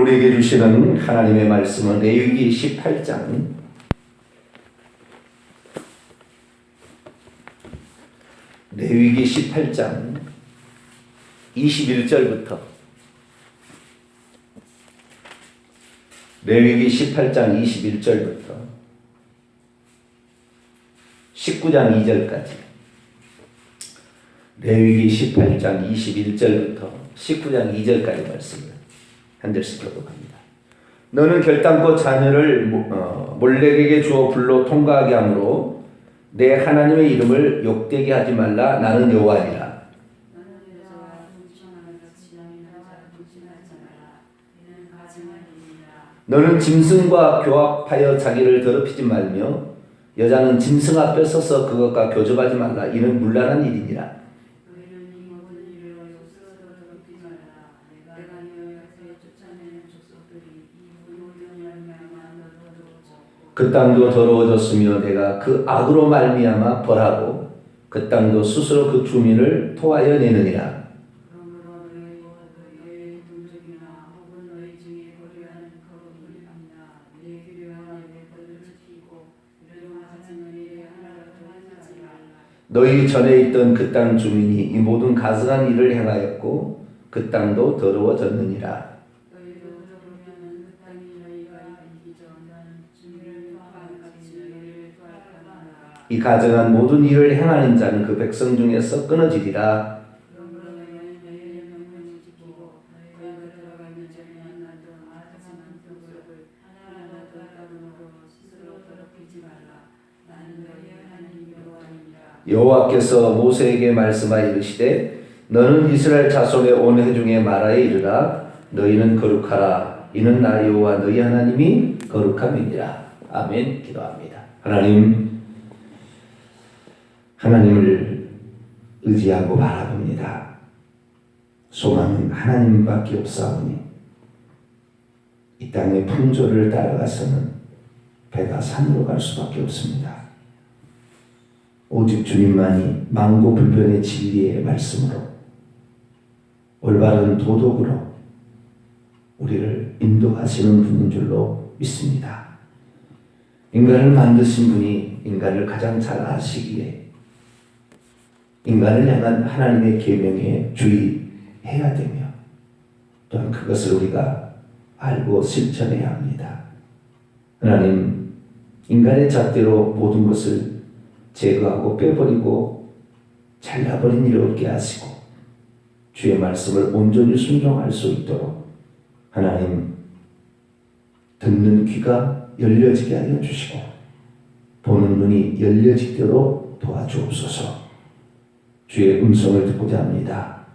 우리에게 주시는 하나님의 말씀은 레위기 18장 21절부터 레위기 18장 21절부터 19장 2절까지 레위기 18장 21절부터 19장 2절까지 말씀을 한 절씩 교독합니다. 너는 결단코 자녀를 몰렉에게 주어 불로 통과하게 하므로 내 하나님의 이름을 욕되게 하지 말라. 나는 여호와니라. 너는 짐승과 교합하여 자기를 더럽히지 말며 여자는 짐승 앞에 서서 그것과 교접하지 말라. 이는 문란한 일이니라. 그 땅도 더러워졌으며 내가 그 악으로 말미암아 벌하고 그 땅도 스스로 그 주민을 토하여 내느니라. 너희 전에 있던 그 땅 주민이 이 모든 가증한 일을 행하였고 그 땅도 더러워졌느니라. 이 가증한 모든 일을 행하는 자는 그 백성 중에서 끊어지리라. 여호와께서 모세에게 말씀하여 이르시되 너는 이스라엘 자손의 온 회중에 말하여 이르라. 너희는 거룩하라. 이는 나 여호와 너희 하나님이 거룩함이니라. 아멘. 기도합니다. 하나님을 의지하고 바라봅니다. 소망은 하나님밖에 없사오니 이 땅의 풍조를 따라가서는 배가 산으로 갈 수밖에 없습니다. 오직 주님만이 만고불변의 진리의 말씀으로 올바른 도덕으로 우리를 인도하시는 분인 줄로 믿습니다. 인간을 만드신 분이 인간을 가장 잘 아시기에 인간을 향한 하나님의 계명에 주의해야 되며 또한 그것을 우리가 알고 실천해야 합니다. 하나님, 인간의 잣대로 모든 것을 제거하고 빼버리고 잘라버린 일이 없게 하시고 주의 말씀을 온전히 순종할 수 있도록 하나님 듣는 귀가 열려지게 하여 주시고 보는 눈이 열려지도록 도와주옵소서. 주의 음성을 듣고자 합니다.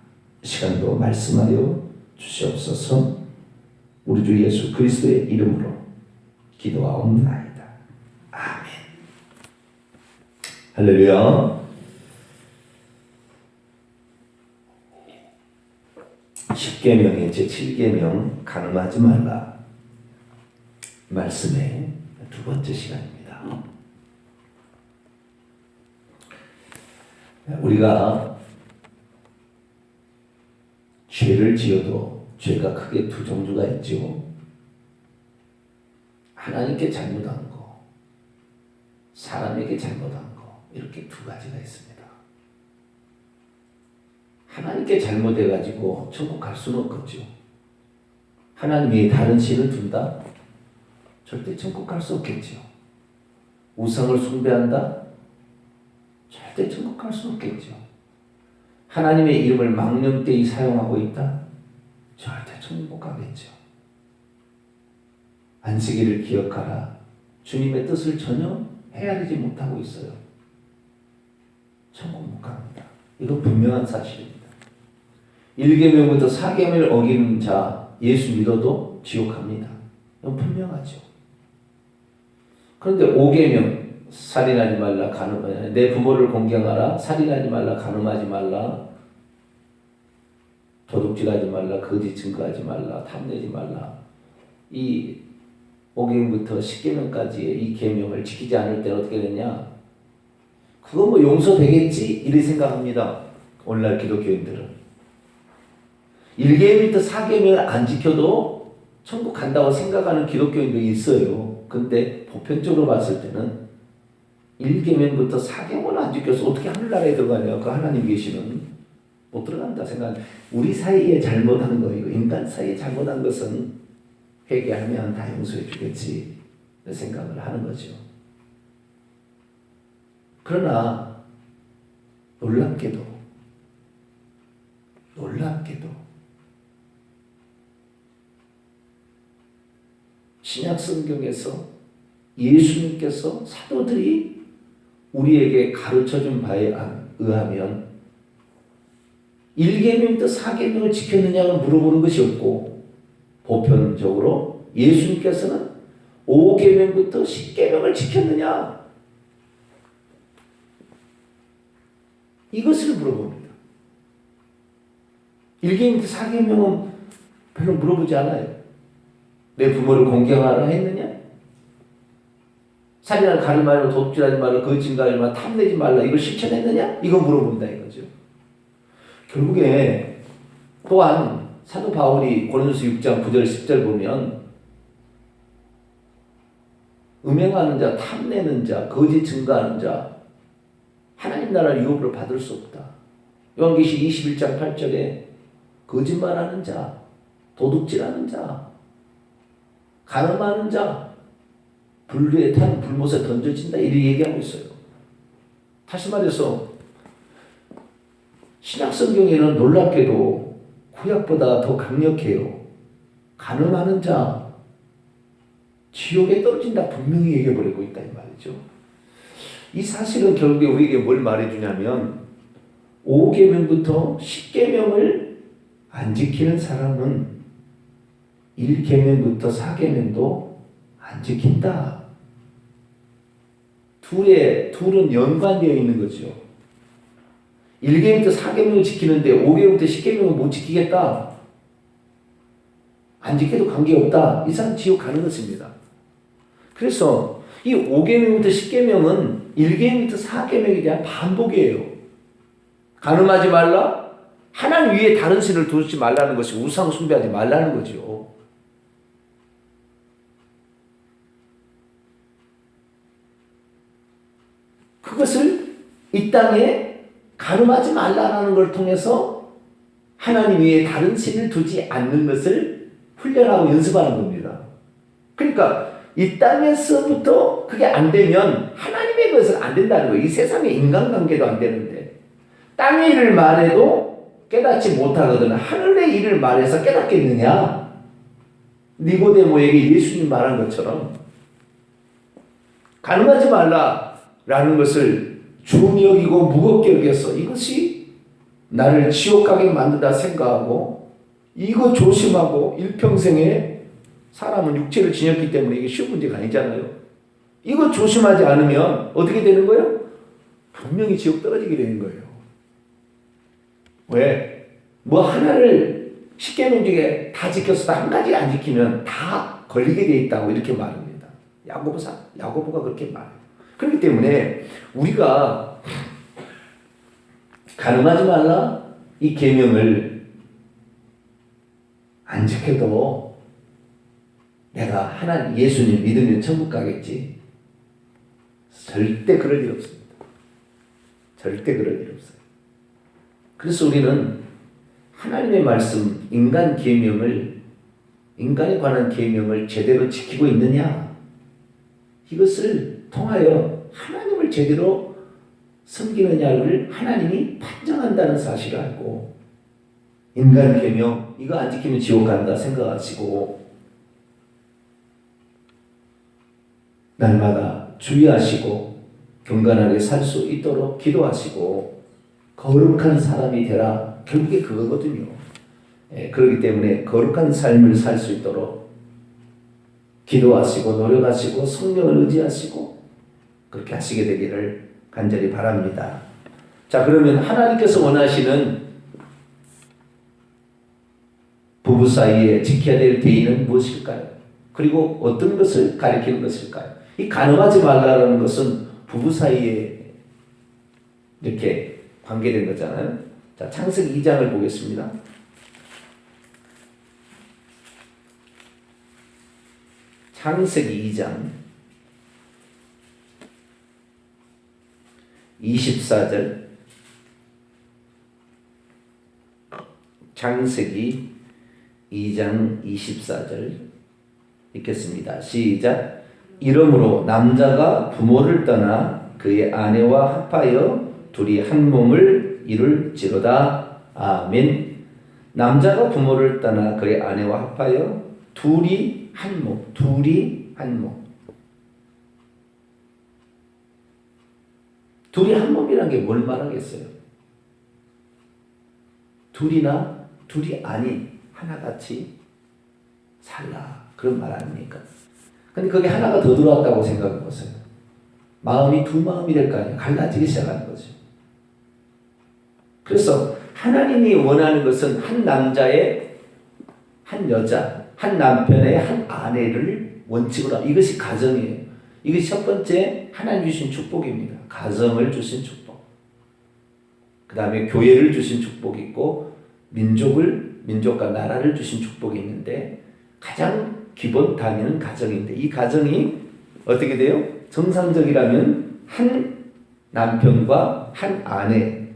시간도 말씀하여 주시옵소서. 우리 주 예수 그리스도의 이름으로 기도하옵나이다. 아멘. 할렐루야. 십계명의 제7계명 간음하지 말라 말씀의 두 번째 시간입니다. 우리가 죄를 지어도 죄가 크게 두 종류가 있죠. 하나님께 잘못한 거, 사람에게 잘못한 거, 이렇게 두 가지가 있습니다. 하나님께 잘못해가지고 천국 갈 수는 없겠죠. 하나님이 다른 신을 둔다? 절대 천국 갈 수 없겠죠. 우상을 숭배한다? 절대 천국 갈 수 없겠죠. 하나님의 이름을 망령되이 사용하고 있다? 절대 천국 못 가겠죠. 안식일을 기억하라. 주님의 뜻을 전혀 헤아리지 못하고 있어요. 천국 못 갑니다. 이건 분명한 사실입니다. 1계명부터 4계명을 어기는 자 예수 믿어도 지옥 갑니다. 이건 분명하죠. 그런데 5계명 살인하지 말라, 내 부모를 공경하라, 살인하지 말라, 간음하지 말라, 도둑질하지 말라, 거짓 증거하지 말라, 탐내지 말라. 이 5계명부터 10계명까지의 이 계명을 지키지 않을 때는 어떻게 되냐? 그거 뭐 용서되겠지? 이렇게 생각합니다. 오늘날 기독교인들은. 1계명부터 4계명을 안 지켜도 천국 간다고 생각하는 기독교인도 있어요. 근데 보편적으로 봤을 때는 1계명부터 4계명을 안 지켜서 어떻게 하늘나라에 들어가냐. 그 하나님 계시는 못 들어간다 생각. 우리 사이에 잘못한 거예요. 인간 사이에 잘못한 것은 회개하면 다 용서해 주겠지 생각을 하는 거죠. 그러나 놀랍게도 신약 성경에서 예수님께서 사도들이 우리에게 가르쳐준 바에 의하면 1계명부터 4계명을 지켰느냐고 물어보는 것이 없고 보편적으로 예수님께서는 5계명부터 10계명을 지켰느냐 이것을 물어봅니다. 1계명부터 4계명은 별로 물어보지 않아요. 내 부모를 공경하라 했느냐? 살인하라, 가리 말라, 도둑질하지 말라, 거짓말하지 말라, 탐내지 말라 이걸 실천했느냐? 이거 물어본다 이거죠. 결국에 또한 사도 바울이 고린도서 6장 9절 10절 보면 음행하는 자, 탐내는 자, 거짓 증거하는 자 하나님 나라를 유업으로 받을 수 없다. 요한계시록 21장 8절에 거짓말하는 자, 도둑질하는 자, 가늠하는 자 불에 탄 불못에 던져진다 이렇게 얘기하고 있어요. 다시 말해서 신약 성경에는 놀랍게도 구약보다 더 강력해요. 가늠하는 자 지옥에 떨어진다 분명히 얘기해버리고 있다 이 말이죠. 이 사실은 결국에 우리에게 뭘 말해주냐면 5계명부터 10계명을 안 지키는 사람은 1계명부터 4계명도 안 지킨다. 둘은 연관되어 있는 거죠. 1계명부터 4계명을 지키는데 5계명부터 10계명을 못 지키겠다. 안 지켜도 관계없다. 이 사람 지옥 가는 것입니다. 그래서 이 5계명부터 10계명은 1계명부터 4계명에 대한 반복이에요. 간음하지 말라. 하나님 위에 다른 신을 두지 말라는 것이 우상 숭배하지 말라는 거죠. 그것을 이 땅에 가늠하지 말라는 걸 통해서 하나님 위에 다른 신을 두지 않는 것을 훈련하고 연습하는 겁니다. 그러니까 이 땅에서부터 그게 안 되면 하나님의 것은 안 된다는 거예요. 이 세상의 인간관계도 안 되는데 땅의 일을 말해도 깨닫지 못하거든 하늘의 일을 말해서 깨닫겠느냐? 니고데모에게 예수님 말한 것처럼 가늠하지 말라라는 것을 중히 여기고 무겁게 여겨서 이것이 나를 지옥 가게 만든다 생각하고 이거 조심하고 일평생에 사람은 육체를 지녔기 때문에 이게 쉬운 문제가 아니잖아요. 이거 조심하지 않으면 어떻게 되는 거예요? 분명히 지옥 떨어지게 되는 거예요. 왜? 뭐 하나를 10계명 중에 다 지켰어도 한 가지 안 지키면 다 걸리게 돼 있다고 이렇게 말합니다. 야고보가 그렇게 말해요. 그렇기 때문에 우리가 가늠하지 말라 이 계명을 안 지켜도 내가 하나님 예수님 믿으면 천국 가겠지. 절대 그럴 일 없습니다. 절대 그럴 일 없어요. 그래서 우리는 하나님의 말씀, 인간에 관한 계명을 제대로 지키고 있느냐? 이것을 통하여 하나님을 제대로 섬기느냐를 하나님이 판정한다는 사실을 알고 인간 계명 이거 안 지키면 지옥 간다 생각하시고 날마다 주의하시고 경건하게 살 수 있도록 기도하시고 거룩한 사람이 되라. 결국에 그거거든요. 그렇기 때문에 거룩한 삶을 살 수 있도록 기도하시고 노력하시고 성령을 의지하시고 그렇게 하시게 되기를 간절히 바랍니다. 자, 그러면 하나님께서 원하시는 부부 사이에 지켜야 될 대의는 무엇일까요? 그리고 어떤 것을 가리키는 것일까요? 이 간음하지 말라는 것은 부부 사이에 이렇게 관계된 거잖아요. 자, 창세기 2장을 보겠습니다. 창세기 2장 24절. 창세기 2장 24절 읽겠습니다. 시작. 이러므로 남자가 부모를 떠나 그의 아내와 합하여 둘이 한 몸을 이룰지로다. 아멘. 남자가 부모를 떠나 그의 아내와 합하여 둘이 한 몸, 둘이 한 몸. 둘이 한 몸이란 게 뭘 말하겠어요? 둘이나 둘이 아닌 하나같이 살라, 그런 말 아닙니까? 근데 거기 하나가 더 들어왔다고 생각해 보세요. 마음이 두 마음이 될 거 아니에요. 갈라지기 시작하는 거죠. 그래서 하나님이 원하는 것은 한 남자의 한 여자, 한 남편의 한 아내를 원칙으로 하고, 이것이 가정이에요. 이것이 첫 번째 하나님 주신 축복입니다. 가정을 주신 축복. 그 다음에 교회를 주신 축복이 있고, 민족과 나라를 주신 축복이 있는데, 가장 기본 단위는 가정인데, 이 가정이 어떻게 돼요? 정상적이라면 한 남편과 한 아내,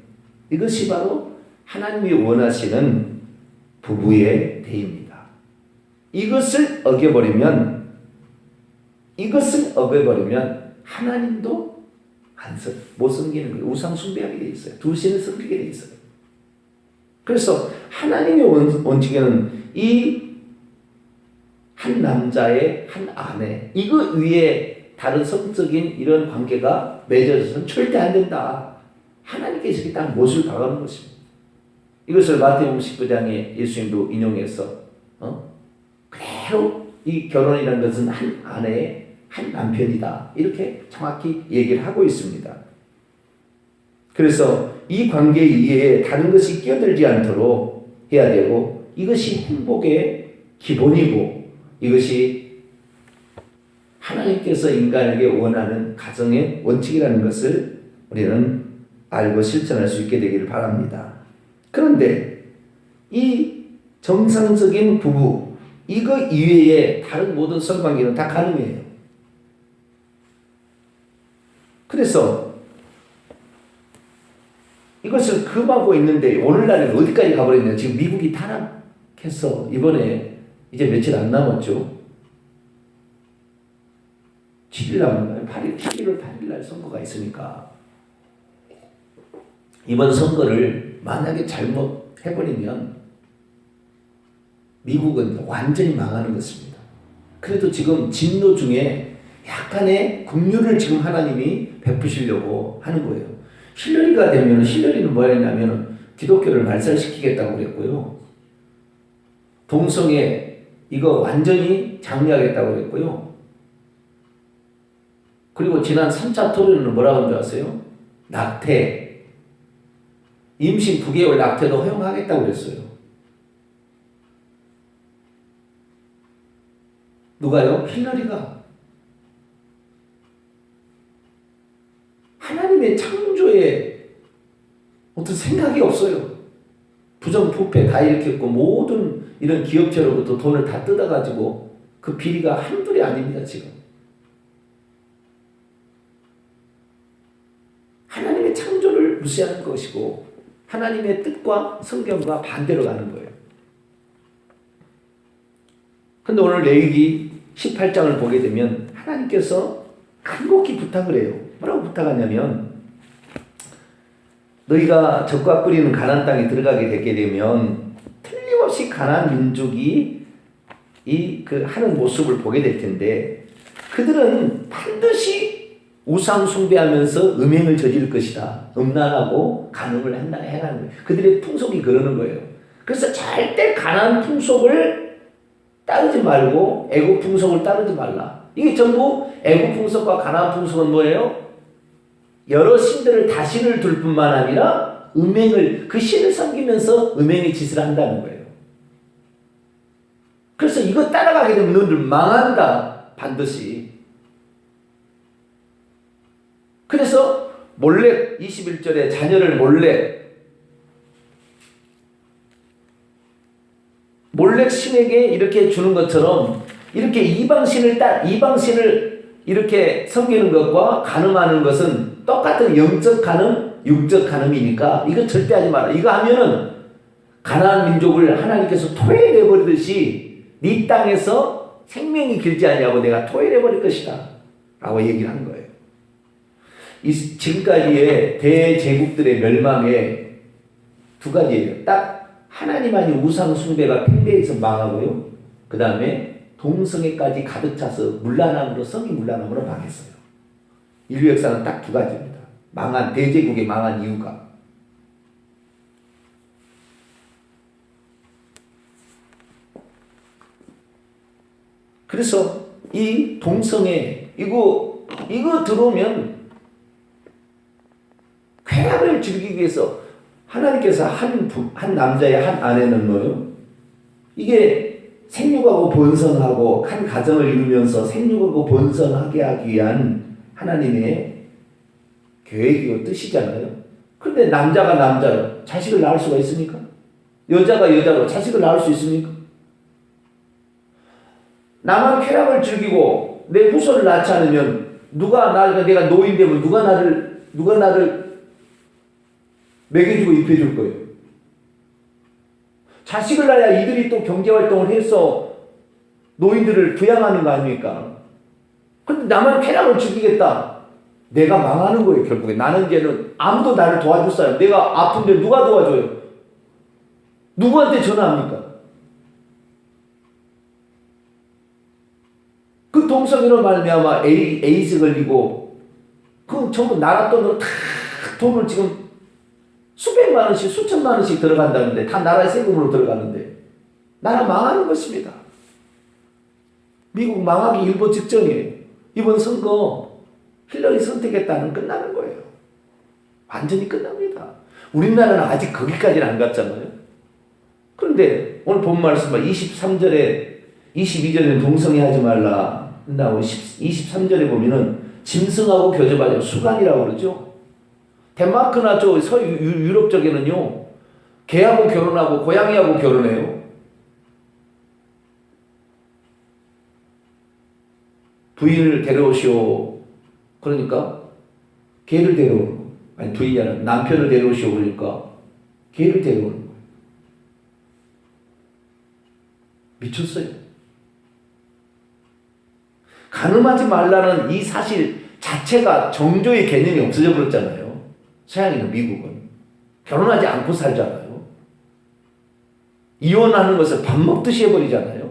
이것이 바로 하나님이 원하시는 부부의 대입니다. 이것을 어겨버리면 하나님도 못 섬기는 거예요. 우상 숭배하게 돼 있어요. 두 신을 섬기게 돼 있어요. 그래서 하나님의 원칙에는 이 한 남자의 한 아내, 이거 위에 다른 성적인 이런 관계가 맺어져서는 절대 안 된다. 하나님께서 이렇게 딱 못을 박아놓은 것입니다. 이것을 마태복음 19장에 예수님도 인용해서 그대로 이 결혼이라는 것은 한 아내의 한 남편이다, 이렇게 정확히 얘기를 하고 있습니다. 그래서 이 관계 이외에 다른 것이 끼어들지 않도록 해야 되고, 이것이 행복의 기본이고, 이것이 하나님께서 인간에게 원하는 가정의 원칙이라는 것을 우리는 알고 실천할 수 있게 되기를 바랍니다. 그런데 이 정상적인 부부, 이거 이외에 다른 모든 성관계는 다 가능해요. 그래서 이것을 금하고 있는데 오늘날은 어디까지 가버렸냐. 지금 미국이 탄압해서 이번에 이제 며칠 안 남았죠. 7일 남았나요? 11월 8일 날 선거가 있으니까 이번 선거를 만약에 잘못 해버리면 미국은 완전히 망하는 것입니다. 그래도 지금 진노 중에 약간의 긍휼을 지금 하나님이 베푸시려고 하는 거예요. 힐러리가 되면, 힐러리는 뭐 했냐면 기독교를 말살시키겠다고 그랬고요. 동성애 이거 완전히 장려하겠다고 그랬고요. 그리고 지난 3차 토론은 뭐라고 한 줄 아세요? 낙태, 임신 9개월 낙태도 허용하겠다고 그랬어요. 누가요? 힐러리가. 하나님의 창조에 어떤 생각이 없어요. 부정부패 다 일으켰고 모든 이런 기업체로부터 돈을 다 뜯어가지고 그 비리가 한둘이 아닙니다. 지금 하나님의 창조를 무시하는 것이고 하나님의 뜻과 성경과 반대로 가는 거예요. 근데 오늘 레위기 18장을 보게 되면 하나님께서 간곡히 부탁을 해요. 뭐라고 부탁하냐면, 너희가 적과 꿀이는 가나안 땅에 들어가게 되게 되면 틀림없이 가나안 민족이 하는 모습을 보게 될 텐데, 그들은 반드시 우상 숭배하면서 음행을 저지를 것이다. 음란하고 간음을 행하는 거예요. 그들의 풍속이 그러는 거예요. 그래서 절대 가나안 풍속을 따르지 말고 애국 풍속을 따르지 말라. 이게 전부 애국 풍속과 가나안 풍속은 뭐예요? 여러 신들을 다 신을 둘 뿐만 아니라 음행을, 그 신을 섬기면서 음행의 짓을 한다는 거예요. 그래서 이거 따라가게 되면 너희들 망한다. 반드시. 그래서 몰렉 21절에 자녀를 몰렉 신에게 이렇게 주는 것처럼 이렇게 이방신을 이렇게 섬기는 것과 간음하는 것은 똑같은 영적 간음, 육적 간음이니까 이거 절대 하지 마라. 이거 하면은 가나안 민족을 하나님께서 토해내버리듯이 네 땅에서 생명이 길지 않냐고 내가 토해내버릴 것이다 라고 얘기를 한 거예요. 지금까지의 대제국들의 멸망에 두 가지예요. 딱 하나님 아닌 우상 숭배가 팽배해서 망하고요. 그 다음에 동성애까지 가득 차서 문란함으로, 성이 문란함으로 망했어요. 인류 역사는 딱 두 가지입니다. 망한 대제국의 망한 이유가. 그래서 이 동성애 이거 들어오면 쾌락을 즐기기 위해서 하나님께서 한 남자의 한 아내는 뭐요? 이게 생육하고 번성하고 한 가정을 이루면서 생육하고 번성하게 하기 위한 하나님의 계획이고 뜻이잖아요. 그런데 남자가 남자로 자식을 낳을 수가 있습니까? 여자가 여자로 자식을 낳을 수 있습니까? 나만 쾌락을 즐기고 내 후손을 낳지 않으면 내가 노인 되면 누가 나를 먹여주고 입혀줄 거예요. 자식을 낳아야 이들이 또 경제활동을 해서 노인들을 부양하는 거 아닙니까? 근데 나만 쾌락을 즐기겠다. 내가 망하는 거예요, 결국에. 나는 이제는 아무도 나를 도와줄 사람. 내가 아픈데 누가 도와줘요? 누구한테 전화합니까? 그 동성애로 말미암아 에이즈 걸리고 그 전부 나라 돈으로 다 돈을 지금 수백만 원씩 수천만 원씩 들어간다는데 다 나라의 세금으로 들어가는데 나라 망하는 것입니다. 미국 망하기 일보 직전이에요. 이번 선거 힐러리 선택했다는 끝나는 거예요. 완전히 끝납니다. 우리나라는 아직 거기까지는 안 갔잖아요. 그런데 오늘 본 말씀은 23절에 22절에는 동성애 하지 말라 한다고 23절에 보면은 짐승하고 교접하자 수간이라고 그러죠. 덴마크나 저 서유럽 쪽에는요 개하고 결혼하고 고양이하고 결혼해요. 부인을 데려오시오. 그러니까 개를 데려오는 거예요. 아니 부인이 아니라 남편을 데려오시오. 그러니까 개를 데려오는 거예요. 미쳤어요. 간음하지 말라는 이 사실 자체가 정조의 개념이 없어져 버렸잖아요. 서양이나 미국은 결혼하지 않고 살잖아요. 이혼하는 것을 밥 먹듯이 해버리잖아요.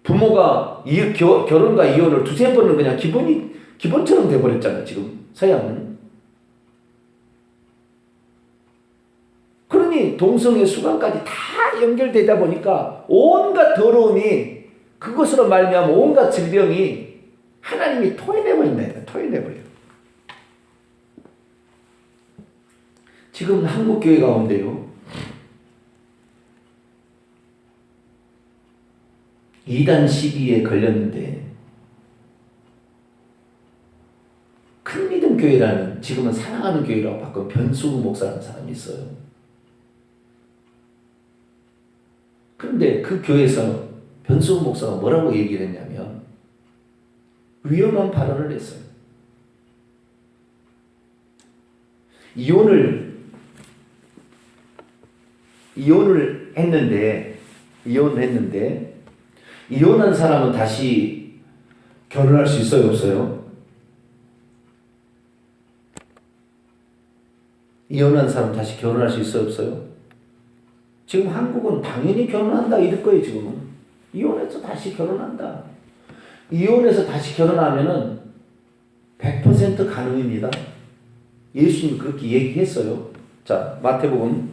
부모가 결혼과 이혼을 두세 번은 그냥 기본처럼 돼버렸잖아요. 지금 서양은. 그러니 동성애 수간까지 다 연결되다 보니까 온갖 더러움이 그것으로 말미암아 온갖 질병이 하나님이 토해내버린다. 토해내버려요. 지금 한국 교회 가운데요. 이단 시비에 걸렸는데 큰 믿음 교회라는 지금은 사랑하는 교회라고 바꾼 변수구 목사라는 사람이 있어요. 그런데 그 교회에서 변수구 목사가 뭐라고 얘기를 했냐면 위험한 발언을 했어요. 이혼을 했는데 이혼한 사람은 다시 결혼할 수 있어요, 없어요? 이혼한 사람 다시 결혼할 수 있어요, 없어요? 지금 한국은 당연히 결혼한다 이럴 거예요, 지금은. 이혼해서 다시 결혼한다. 이혼해서 다시 결혼하면은 100% 가능입니다. 예수님이 그렇게 얘기했어요. 자, 마태복음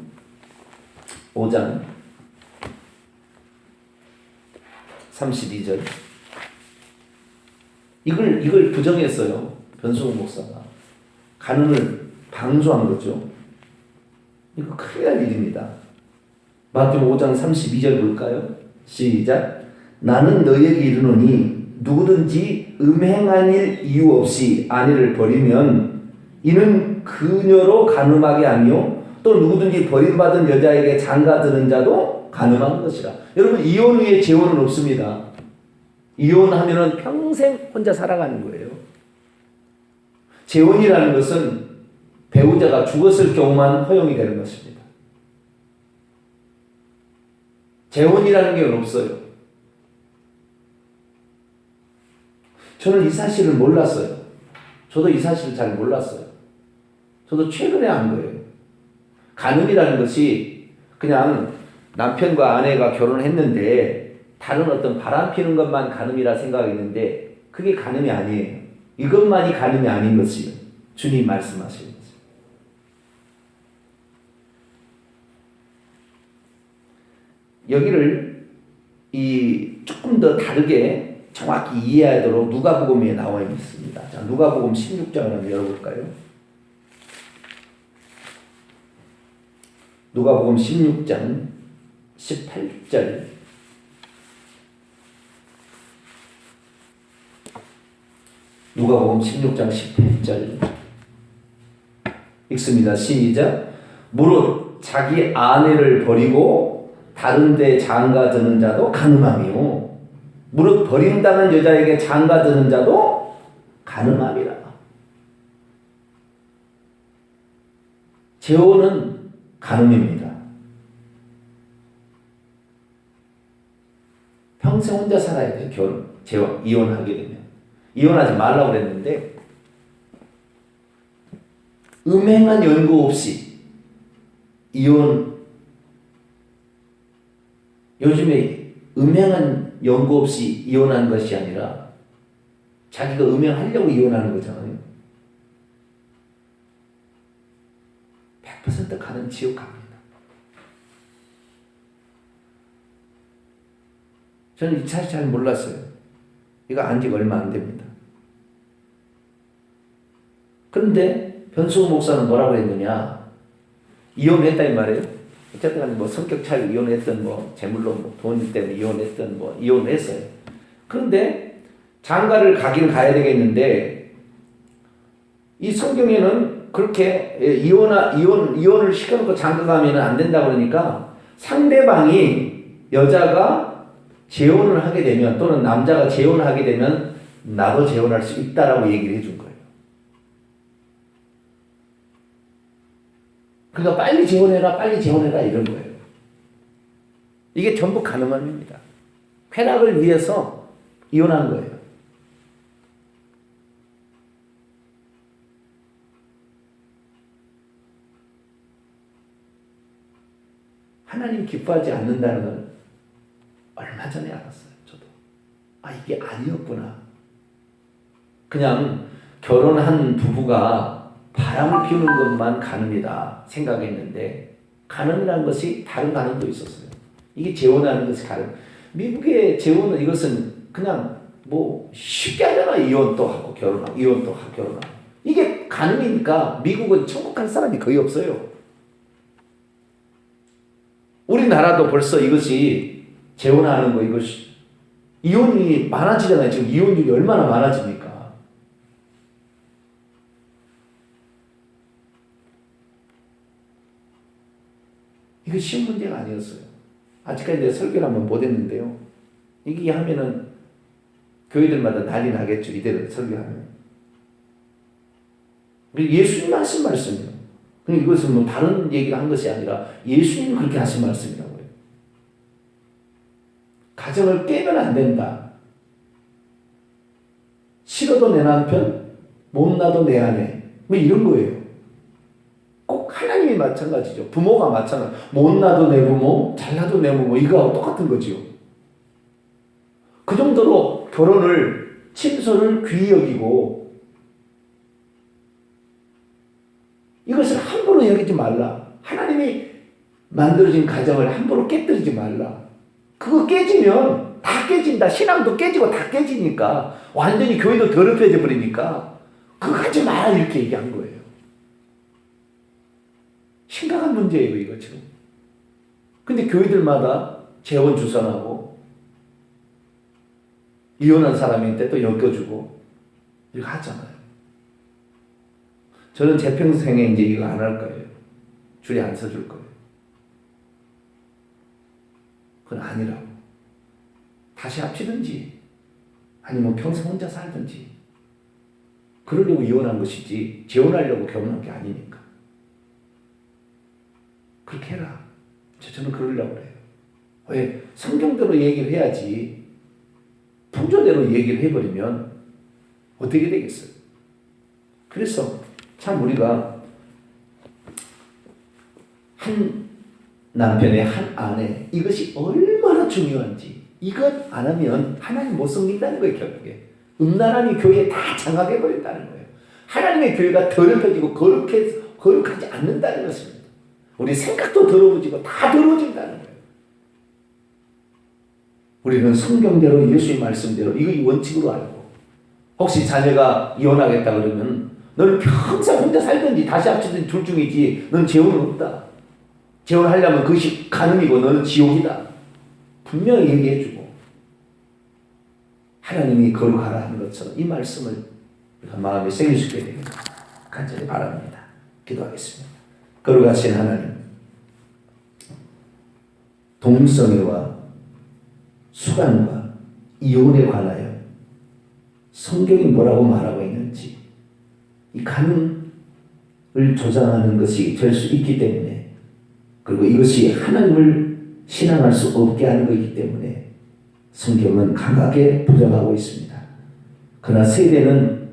5장 32절. 이걸 부정했어요. 변수구 목사가. 간음을 방조한 거죠. 이거 큰일 날 일입니다. 마태복음 5장 32절 볼까요? 시작. 나는 너에게 이르노니 누구든지 음행한 일 이유 없이 아내를 버리면 이는 그녀로 간음하게 하며 또 누구든지 버림받은 여자에게 장가드는 자도 가늠한 것이라. 여러분 이혼 위에 재혼은 없습니다. 이혼하면은 평생 혼자 살아가는 거예요. 재혼이라는 것은 배우자가 죽었을 경우만 허용이 되는 것입니다. 재혼이라는 게 없어요. 저는 이 사실을 몰랐어요. 저도 이 사실을 잘 몰랐어요. 저도 최근에 안 거예요. 간음이라는 것이 그냥 남편과 아내가 결혼했는데 다른 어떤 바람 피는 것만 간음이라 생각했는데 그게 간음이 아니에요. 이것만이 간음이 아닌 것이요. 주님 말씀하시는 거죠. 여기를 조금 더 다르게 정확히 이해하도록 누가복음에 나와 있습니다. 자, 누가복음 16장을 한번 열어볼까요? 누가복음 16장 18절. 누가복음 16장 18절 읽습니다. 시작. 무릇 자기 아내를 버리고 다른 데 장가드는 자도 간음함이요 무릇 버린다는 여자에게 장가드는 자도 간음함이라. 재혼은 간음입니다. 평생 혼자 살아야 돼요. 이혼하게 되면. 이혼하지 말라고 그랬는데 음행한 연고 없이 요즘에 음행한 연고 없이 이혼한 것이 아니라 자기가 음행하려고 이혼하는 거잖아요. 100% 가는 지옥 갑니다. 저는 이 사실 잘 몰랐어요. 이거 안 지가 얼마 안 됩니다. 그런데 변수호 목사는 뭐라고 했느냐? 이혼했다 이 말이에요. 어쨌든 간에 뭐 성격 차이로 이혼했던 뭐 재물로 뭐 돈 때문에 이혼했던 뭐 이혼을 했어요. 그런데 장가를 가긴 가야 되겠는데 이 성경에는 그렇게 이혼을 시켜놓고 장가 가면 안 된다고 그러니까 상대방이 여자가 재혼을 하게 되면 또는 남자가 재혼을 하게 되면 나도 재혼할 수 있다라고 얘기를 해준 거예요. 그러니까 빨리 재혼해라 이런 거예요. 이게 전부 간음함입니다. 쾌락을 위해서 이혼한 거예요. 하나님 기뻐하지 않는다는 걸 얼마 전에 알았어요. 저도. 이게 아니었구나. 그냥 결혼한 부부가 바람을 피우는 것만 간음이다 생각했는데 간음이라는 것이 다른 간음도 있었어요. 이게 재혼하는 것이 간음. 미국의 재혼은 이것은 그냥 뭐 쉽게 하잖아. 이혼도 하고 결혼하고 이혼도 하고 결혼하고. 이게 간음이니까 미국은 천국 갈 사람이 거의 없어요. 우리나라도 벌써 이것이 재혼하는 거 이것이 이혼이 많아지잖아요. 지금 이혼율이 얼마나 많아집니까? 이거 쉬운 문제가 아니었어요. 아직까지 내가 설교를 한번 못했는데요. 이게 하면은 교회들마다 난리 나겠죠. 이대로 설교하면. 예수님 하신 말씀이에요. 이것은 뭐 다른 얘기가 한 것이 아니라 예수님이 그렇게 하신 말씀이라고요. 가정을 깨면 안 된다. 싫어도 내 남편, 못나도 내 아내. 뭐 이런 거예요. 꼭 하나님이 마찬가지죠. 부모가 마찬가지. 못나도 내 부모, 잘나도 내 부모. 이거하고 똑같은 거죠. 그 정도로 결혼을, 친서를 귀히 여기고 이것을 함부로 여기지 말라. 하나님이 만들어진 가정을 함부로 깨뜨리지 말라. 그거 깨지면 다 깨진다. 신앙도 깨지고 다 깨지니까 완전히 교회도 더럽혀져 버리니까 그거 하지 마라 이렇게 얘기한 거예요. 심각한 문제예요 이거 지금. 근데 교회들마다 재혼 주선하고 이혼한 사람인데 또 엮여주고 이거 하잖아요. 저는 제 평생에 이제 이거 안 할 거예요. 줄에 안 서줄 거예요. 그건 아니라고. 다시 합치든지 아니면 평생 혼자 살든지 그러려고 이혼한 것이지 재혼하려고 결혼한 게 아니니까. 그렇게 해라. 저는 그러려고 그래요. 왜? 성경대로 얘기를 해야지 풍조대로 얘기를 해버리면 어떻게 되겠어요? 그래서 참 우리가 한 남편의 한 아내 이것이 얼마나 중요한지 이것 안 하면 하나님 못 섬긴다는 거예요. 결국에 음란함이 교회에 다 장악해버린다는 거예요. 하나님의 교회가 더럽혀지고 거룩하지 않는다는 것입니다. 우리 생각도 더러워지고 다 더러워진다는 거예요. 우리는 성경대로 예수의 말씀대로 이거 원칙으로 알고 혹시 자녀가 이혼하겠다 그러면 너는 평생 혼자 살든지 다시 합치든지 둘 중이지 넌 재혼은 없다. 재혼하려면 그것이 간음이고 너는 지옥이다. 분명히 얘기해주고 하나님이 거룩하라 하는 것처럼 이 말씀을 우리가 마음에 새길 수 있게 되기를 간절히 바랍니다. 기도하겠습니다. 거룩하신 하나님, 동성애와 수간과 이혼에 관하여 성경이 뭐라고 말하고 있는지 이 간음을 조장하는 것이 될 수 있기 때문에 그리고 이것이 하나님을 신앙할 수 없게 하는 것이기 때문에 성경은 강하게 부정하고 있습니다. 그러나 세대는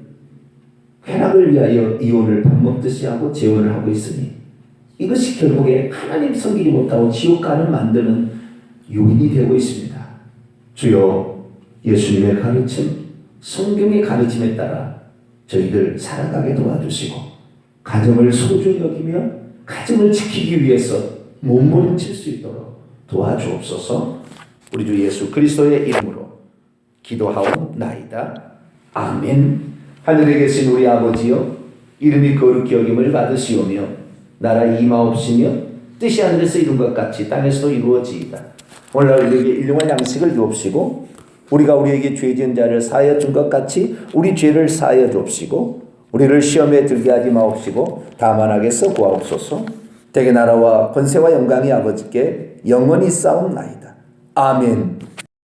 쾌락을 위하여 이혼을 밥 먹듯이 하고 재혼을 하고 있으니 이것이 결국에 하나님 섬기지 못하고 지옥 가는 만드는 요인이 되고 있습니다. 주여 예수님의 가르침, 성경의 가르침에 따라 저희들 살아가게 도와주시고 가정을 소중히 여기며 가정을 지키기 위해서 몸부림칠 수 있도록 도와주옵소서. 우리 주 예수 그리스도의 이름으로 기도하옵나이다. 아멘. 하늘에 계신 우리 아버지여 이름이 거룩히 여김을 받으시오며 나라 임하옵시며 뜻이 하늘에서 이룬 것 같이 땅에서도 이루어지이다. 오늘날 우리에게 일용할 양식을 주옵시고 우리가 우리에게 죄 지은 자를 사하여 준 것 같이 우리 죄를 사하여 주옵시고 우리를 시험에 들게 하지 마옵시고 다만 악에서 구하옵소서. 대개 나라와 권세와 영광이 아버지께 영원히 싸움나이다. 아멘.